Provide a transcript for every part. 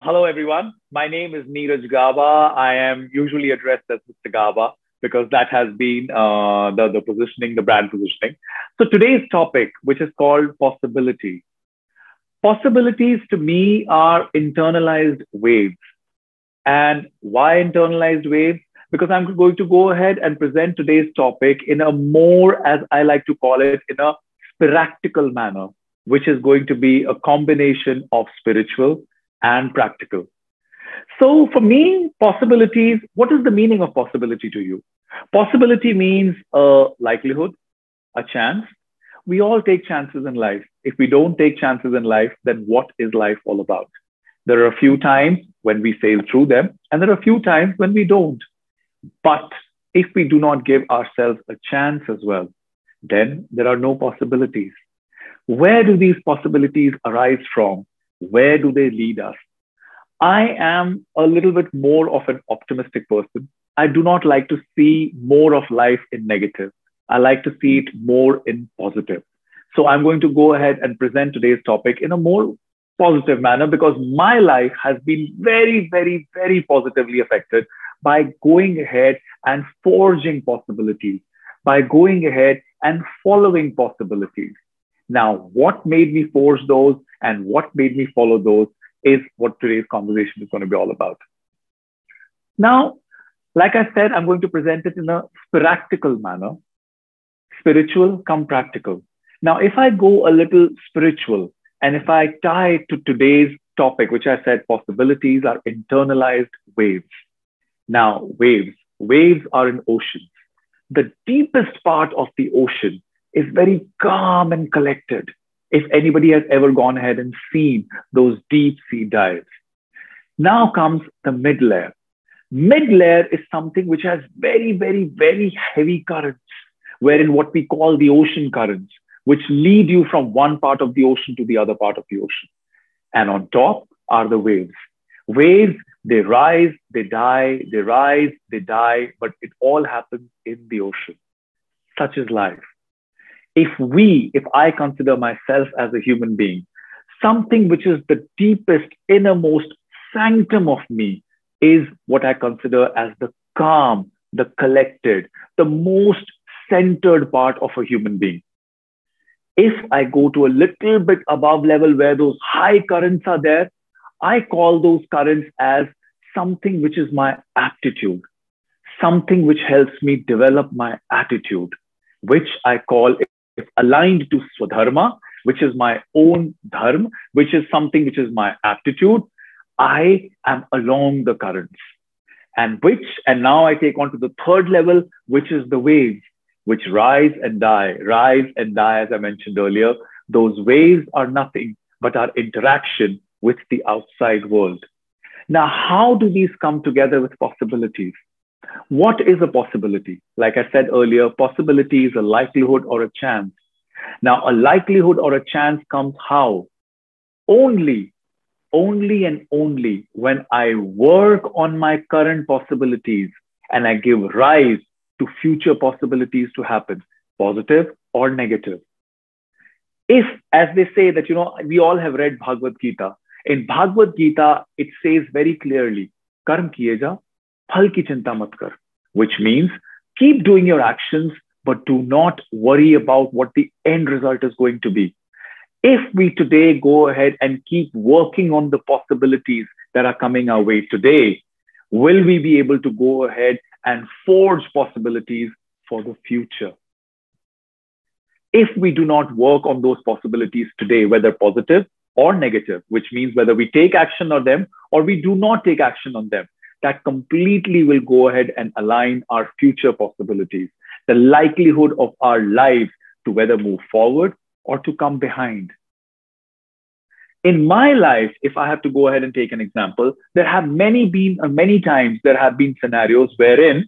Hello, everyone. My name is Neeraj Gaba. I am usually addressed as Mr. Gaba because that has been the positioning, the brand positioning. So today's topic, which is called possibility. Possibilities to me are internalized waves. And why internalized waves? Because I'm going to go ahead and present today's topic in a more, as I like to call it, in a practical manner, which is going to be a combination of spiritual and practical. So for me, possibilities, what is the meaning of possibility to you? Possibility means a likelihood, a chance. We all take chances in life. If we don't take chances in life, then what is life all about? There are a few times when we sail through them, and there are a few times when we don't. But if we do not give ourselves a chance as well, then there are no possibilities. Where do these possibilities arise from? Where do they lead us? I am a little bit more of an optimistic person. I do not like to see more of life in negative. I like to see it more in positive. So I'm going to go ahead and present today's topic in a more positive manner because my life has been very, very, very positively affected by going ahead and forging possibilities, by going ahead and following possibilities. Now, what made me forge those and what made me follow those is what today's conversation is going to be all about. Now, like I said, I'm going to present it in a practical manner, spiritual come practical. Now, if I go a little spiritual and if I tie it to today's topic, which I said possibilities are internalized waves. Now, waves are in oceans. The deepest part of the ocean is very calm and collected. If anybody has ever gone ahead and seen those deep sea dives. Now comes the mid layer. Mid layer is something which has very, very, very heavy currents, wherein what we call the ocean currents, which lead you from one part of the ocean to the other part of the ocean. And on top are the waves. Waves, they rise, they die, they rise, they die, but it all happens in the ocean. Such is life. If I consider myself as a human being, something which is the deepest, innermost sanctum of me is what I consider as the calm, the collected, the most centered part of a human being. If I go to a little bit above level where those high currents are there, I call those currents as something which is my aptitude, something which helps me develop my attitude, which I call if aligned to Swadharma, which is my own dharma, which is something which is my aptitude, I am along the currents. And now I take on to the third level, which is the waves, which rise and die, as I mentioned earlier. Those waves are nothing but our interaction with the outside world. Now, how do these come together with possibilities? What is a possibility? Like I said earlier, possibility is a likelihood or a chance. Now, a likelihood or a chance comes how? Only and only when I work on my current possibilities and I give rise to future possibilities to happen, positive or negative. If, as they say that, we all have read Bhagavad Gita. In Bhagavad Gita, it says very clearly, Karm kiye ja, phal ki chinta mat kar, which means keep doing your actions, but do not worry about what the end result is going to be. If we today go ahead and keep working on the possibilities that are coming our way today, will we be able to go ahead and forge possibilities for the future? If we do not work on those possibilities today, whether positive or negative, which means whether we take action on them or we do not take action on them, that completely will go ahead and align our future possibilities, the likelihood of our lives to whether move forward or to come behind. In my life, if I have to go ahead and take an example, there have many times there have been scenarios wherein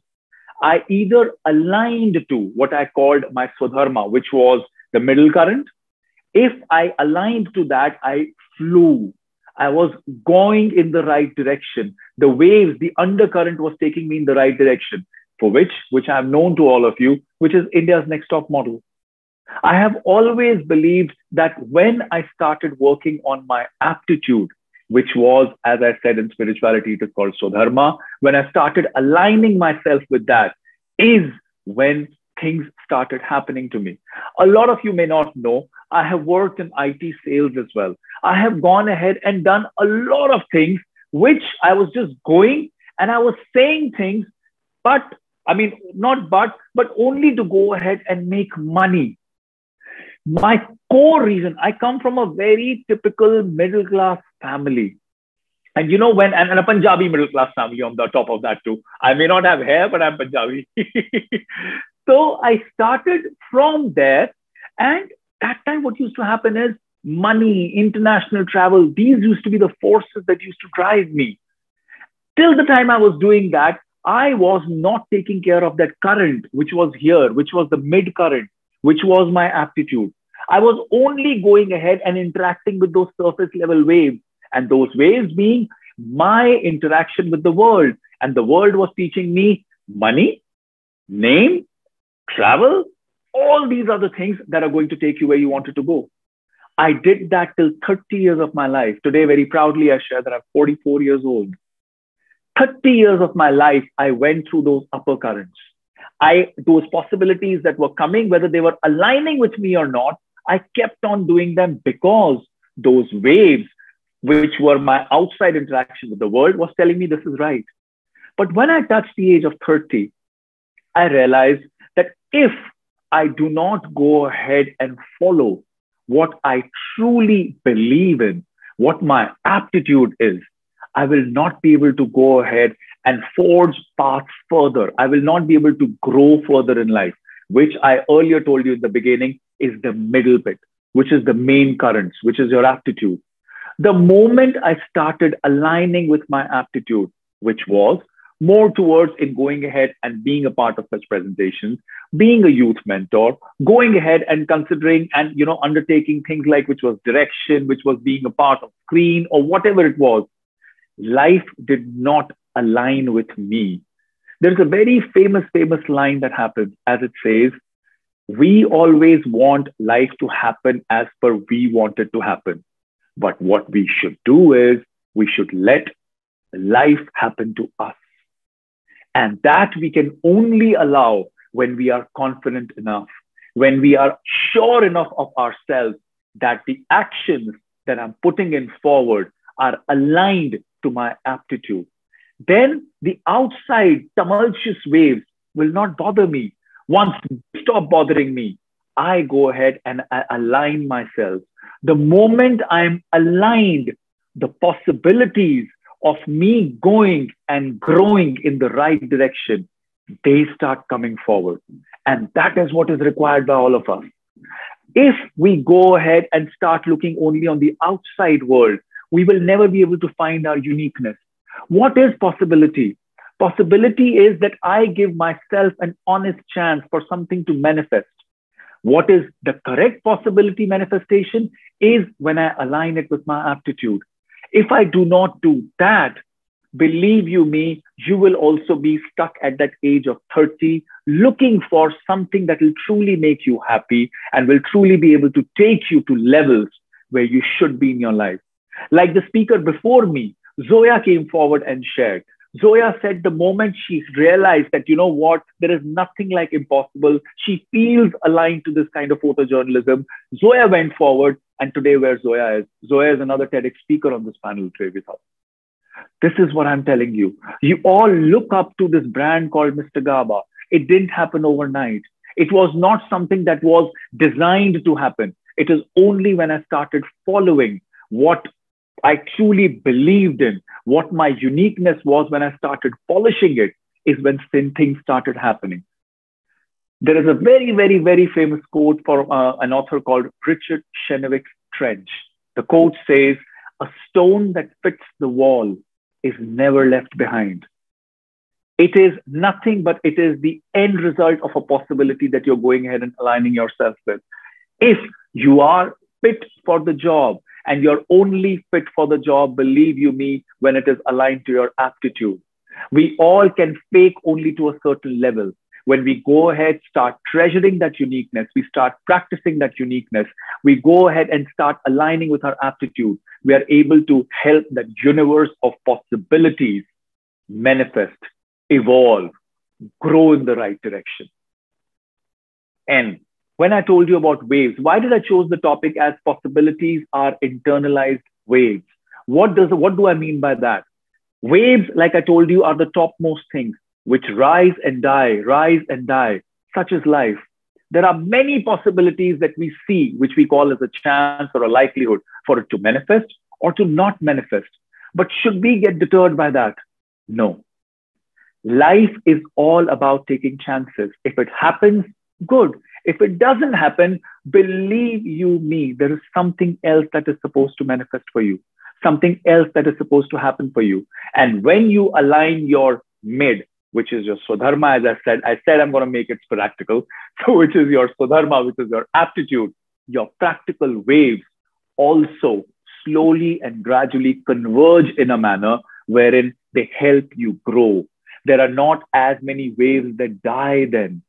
I either aligned to what I called my Swadharma, which was the middle current. If I aligned to that, I flew. I was going in the right direction. The waves, the undercurrent was taking me in the right direction, for which I have known to all of you, which is India's next top model. I have always believed that when I started working on my aptitude, which was, as I said, in spirituality, it is called Swadharma. When I started aligning myself with that, is when things started happening to me. A lot of you may not know, I have worked in IT sales as well. I have gone ahead and done a lot of things, which I was just going and I was saying things, but I mean, not but only to go ahead and make money. My core reason, I come from a very typical middle class family. And you know, and a Punjabi middle class family on the top of that too. I may not have hair, but I'm Punjabi. So I started from there. And that time, what used to happen is money, international travel, these used to be the forces that used to drive me. Till the time I was doing that, I was not taking care of that current, which was here, which was the mid current, which was my aptitude. I was only going ahead and interacting with those surface level waves, and those waves being my interaction with the world. And the world was teaching me money, name, travel, all these other things that are going to take you where you wanted to go. I did that till 30 years of my life. Today, very proudly, I share that I'm 44 years old. 30 years of my life, I went through those upper currents. Those possibilities that were coming, whether they were aligning with me or not, I kept on doing them because those waves, which were my outside interaction with the world, was telling me this is right. But when I touched the age of 30, I realized that if I do not go ahead and follow what I truly believe in, what my aptitude is, I will not be able to go ahead and forge paths further. I will not be able to grow further in life, which I earlier told you in the beginning is the middle bit, which is the main currents, which is your aptitude. The moment I started aligning with my aptitude, which was more towards in going ahead and being a part of such presentations, being a youth mentor, going ahead and considering and, you know, undertaking things like which was direction, which was being a part of screen or whatever it was, life did not align with me. There's a very famous line that happens as it says, we always want life to happen as per we want it to happen. But what we should do is we should let life happen to us. And that we can only allow when we are confident enough, when we are sure enough of ourselves that the actions that I'm putting in forward are aligned to my aptitude. Then the outside tumultuous waves will not bother me. Once they stop bothering me, I go ahead and I align myself. The moment I'm aligned, the possibilities of me going and growing in the right direction, they start coming forward. And that is what is required by all of us. If we go ahead and start looking only on the outside world, we will never be able to find our uniqueness. What is possibility? Possibility is that I give myself an honest chance for something to manifest. What is the correct possibility manifestation is when I align it with my aptitude. If I do not do that, believe you me, you will also be stuck at that age of 30, looking for something that will truly make you happy and will truly be able to take you to levels where you should be in your life. Like the speaker before me, Zoya came forward and shared. Zoya said the moment she realized that, you know what, there is nothing like impossible. She feels aligned to this kind of photojournalism. Zoya went forward, and today where Zoya is. Zoya is another TEDx speaker on this panel today with us. This is what I'm telling you. You all look up to this brand called Mr. Gaba. It didn't happen overnight. It was not something that was designed to happen. It is only when I started following what I truly believed in, what my uniqueness was when I started polishing it, is when things started happening. There is a very, very, very famous quote for an author called Richard Chenoweth's Trench. The quote says, "A stone that fits the wall is never left behind." It is nothing but it is the end result of a possibility that you're going ahead and aligning yourself with. If you are fit for the job, and you're only fit for the job, believe you me, when it is aligned to your aptitude. We all can fake only to a certain level. When we go ahead, start treasuring that uniqueness, we start practicing that uniqueness, we go ahead and start aligning with our aptitude, we are able to help the universe of possibilities manifest, evolve, grow in the right direction. And when I told you about waves, why did I choose the topic as possibilities are internalized waves? What do I mean by that? Waves, like I told you, are the topmost things which rise and die, such as life. There are many possibilities that we see, which we call as a chance or a likelihood for it to manifest or to not manifest. But should we get deterred by that? No. Life is all about taking chances. If it happens, good. If it doesn't happen, believe you me, there is something else that is supposed to manifest for you, something else that is supposed to happen for you. And when you align your mid, which is your Swadharma, as I said I'm going to make it practical. So which is your Swadharma, which is your aptitude, your practical waves also slowly and gradually converge in a manner wherein they help you grow. There are not as many waves that die then.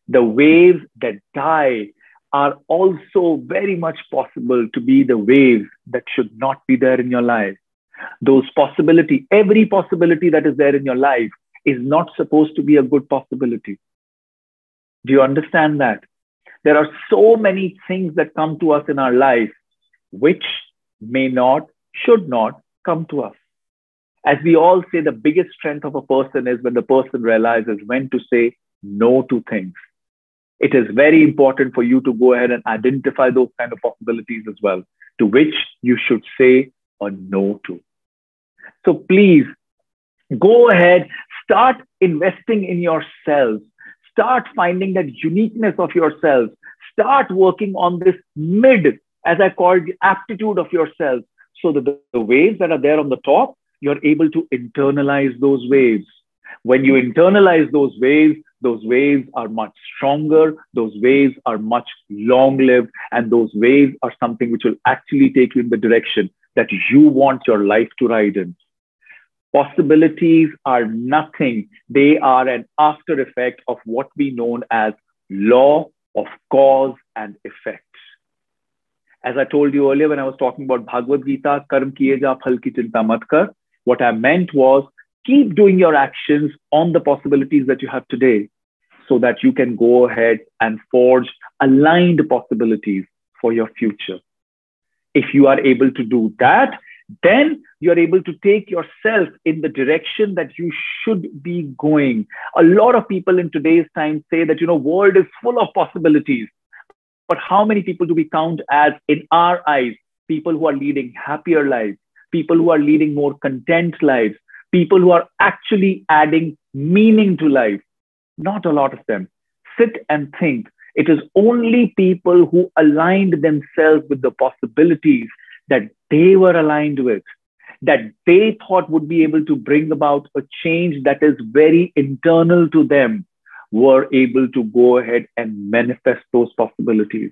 The waves that die are also very much possible to be the waves that should not be there in your life. Those possibility, every possibility that is there in your life is not supposed to be a good possibility. Do you understand that? There are so many things that come to us in our life which may not, should not come to us. As we all say, the biggest strength of a person is when the person realizes when to say no to things. It is very important for you to go ahead and identify those kind of possibilities as well, to which you should say a no to. So please go ahead, start investing in yourselves, start finding that uniqueness of yourselves, start working on this mid, as I called the aptitude of yourselves, so that the waves that are there on the top, you're able to internalize those waves. When you internalize those waves are much stronger, those waves are much long-lived, and those waves are something which will actually take you in the direction that you want your life to ride in. Possibilities are nothing. They are an after effect of what we know as law of cause and effect. As I told you earlier when I was talking about Bhagavad Gita, Karm kiye ja, phal ki chinta mat kar, what I meant was keep doing your actions on the possibilities that you have today so that you can go ahead and forge aligned possibilities for your future. If you are able to do that, then you're able to take yourself in the direction that you should be going. A lot of people in today's time say that, world is full of possibilities. But how many people do we count as, in our eyes, people who are leading happier lives, people who are leading more content lives, people who are actually adding meaning to life? Not a lot of them. Sit and think. It is only people who aligned themselves with the possibilities that they were aligned with, that they thought would be able to bring about a change that is very internal to them, were able to go ahead and manifest those possibilities.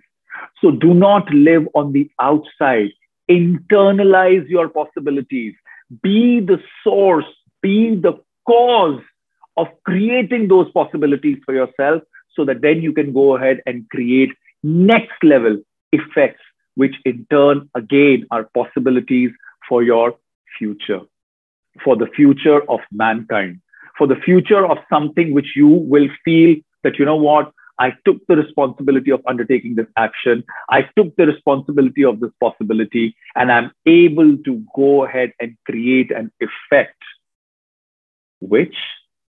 So do not live on the outside. Internalize your possibilities. Be the source, be the cause of creating those possibilities for yourself, so that then you can go ahead and create next level effects, which in turn, again, are possibilities for your future, for the future of mankind, for the future of something which you will feel that, I took the responsibility of undertaking this action. I took the responsibility of this possibility, and I'm able to go ahead and create an effect which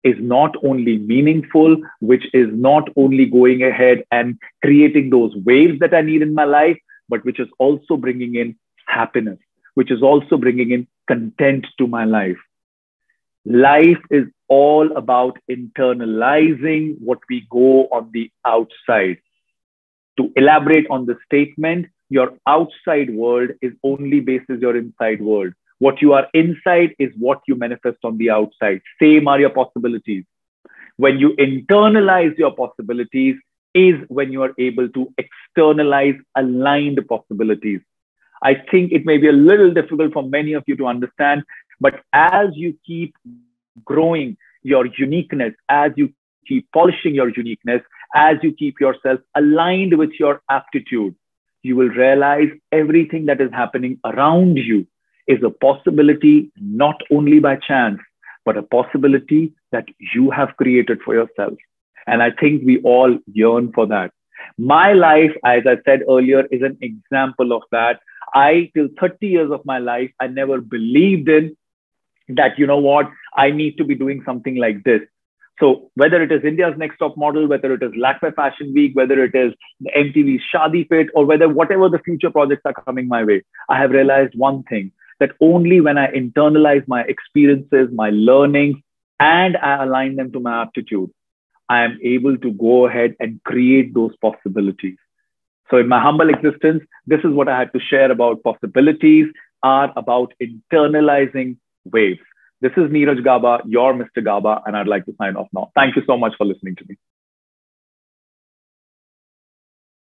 is not only meaningful, which is not only going ahead and creating those waves that I need in my life, but which is also bringing in happiness, which is also bringing in content to my life. Life is all about internalizing what we go on the outside. To elaborate on the statement, your outside world is only basis your inside world. What you are inside is what you manifest on the outside. Same are your possibilities. When you internalize your possibilities is when you are able to externalize aligned possibilities. I think it may be a little difficult for many of you to understand, but as you keep growing your uniqueness, as you keep polishing your uniqueness, as you keep yourself aligned with your aptitude, you will realize everything that is happening around you is a possibility, not only by chance, but a possibility that you have created for yourself. And I think we all yearn for that. My life, as I said earlier, is an example of that. Till 30 years of my life, I never believed in that, you know what, I need to be doing something like this. So whether it is India's Next Top Model, whether it is Lakme Fashion Week, whether it is the MTV's Shadi Fit, or whatever the future projects are coming my way, I have realized one thing, that only when I internalize my experiences, my learnings, and I align them to my aptitude, I am able to go ahead and create those possibilities. So in my humble existence, this is what I had to share about possibilities are about internalizing waves. This is Neeraj Gaba, your Mr. Gaba, and I'd like to sign off now. Thank you so much for listening to me.